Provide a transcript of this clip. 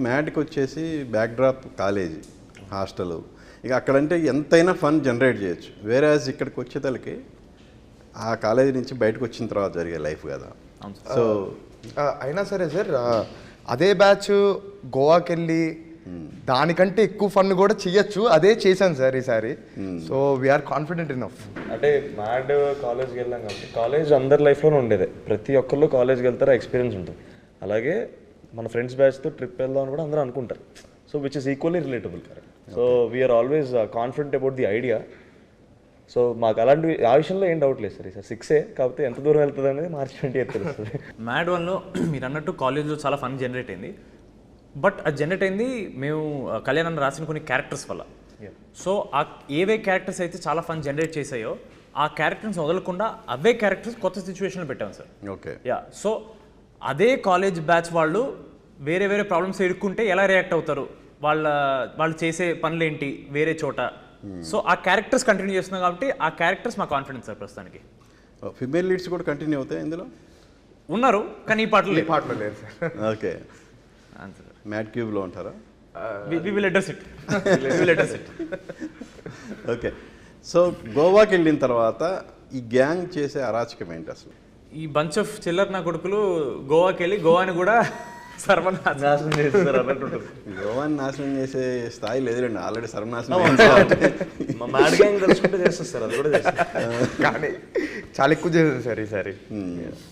మ్యాడ్కి వచ్చేసి backdrop college hostel, ఇక అక్కడంటే ఎంతైనా ఫన్ జనరేట్ చేయొచ్చు. వేరే ఇక్కడికి వచ్చేతలకి ఆ కాలేజీ నుంచి బయటకు వచ్చిన తర్వాత జరిగే లైఫ్ కదా. సో అయినా సరే సార్, అదే బ్యాచ్ గోవాకి వెళ్ళి దానికంటే ఎక్కువ ఫన్ కూడా చెయ్యొచ్చు. అదే చేశాను సార్ ఈసారి. So we are confident enough. అంటే మ్యాడ్ కాలేజ్కి వెళ్ళాం కాబట్టి కాలేజ్ అందరి లైఫ్లోనే ఉండేదే. ప్రతి ఒక్కళ్ళు కాలేజ్కి వెళ్తారు, ఎక్స్పీరియన్స్ ఉంటుంది. అలాగే మన ఫ్రెండ్స్ బ్యాచ్తో ట్రిప్ వెళ్దాం అని కూడా అందరూ అనుకుంటారు. So which is equally relatable. So we are always confident about the idea. So మాకు అలాంటివి ఆ విషయంలో ఏం డౌట్ లేదు సార్. ఈసారి 6 కాకపోతే ఎంత దూరం వెళ్తుంది అనేది మార్చి 28 తెలుస్తుంది. మ్యాడ్ 1లో మీరు అన్నట్టు కాలేజ్లో చాలా ఫన్ జనరేట్ అయింది. బట్ అది జనరేట్ అయింది మేము కళ్యాణ్ అన్న రాసిన కొన్ని క్యారెక్టర్స్ వల్ల. సో ఆ ఏవే క్యారెక్టర్స్ అయితే చాలా ఫన్ జనరేట్ చేసాయో ఆ క్యారెక్టర్స్ వదలకుండా అవే క్యారెక్టర్స్ కొత్త సిచ్యువేషన్లో పెట్టాం సార్. ఓకే. యా, సో అదే కాలేజ్ బ్యాచ్ వాళ్ళు వేరే వేరే ప్రాబ్లమ్స్ ఎదుర్కొంటే ఎలా రియాక్ట్ అవుతారు, వాళ్ళు చేసే పనులేంటి వేరే చోట. సో ఆ క్యారెక్టర్స్ కంటిన్యూ చేస్తున్నాం కాబట్టి ఆ క్యారెక్టర్స్ మా కాన్ఫిడెన్స్ సార్ ప్రస్తుతానికి. ఫిమేల్ లీడ్స్ కూడా కంటిన్యూ అవుతాయి ఇందులో? ఉన్నారు కానీ ఈ పాటలు పాటలో లేదు సార్. ఓకే. మ్యాడ్ క్యూబ్లో ఉంటారా? We will address it. We will address it. Okay. So గోవాకి వెళ్ళిన తర్వాత ఈ గ్యాంగ్ చేసే అరాచకం ఏంటి అసలు? ఈ బంచ్ ఆఫ్ చిల్లర్ నా కొడుకులు గోవాకి వెళ్ళి గోవాని కూడా సర్వనాశనం చేస్తారు అన్నట్టు. గోవాని నాశనం చేసే స్థాయి లేదులేండి, ఆల్రెడీ సర్వనాశనం. మా మ్యాడ్ గ్యాంగ్ తెలుసుకుంటే చేస్తారు సార్, అది కూడా చేస్తారు. కానీ చాలా ఎక్కువ చేశాను సార్ ఈసారి.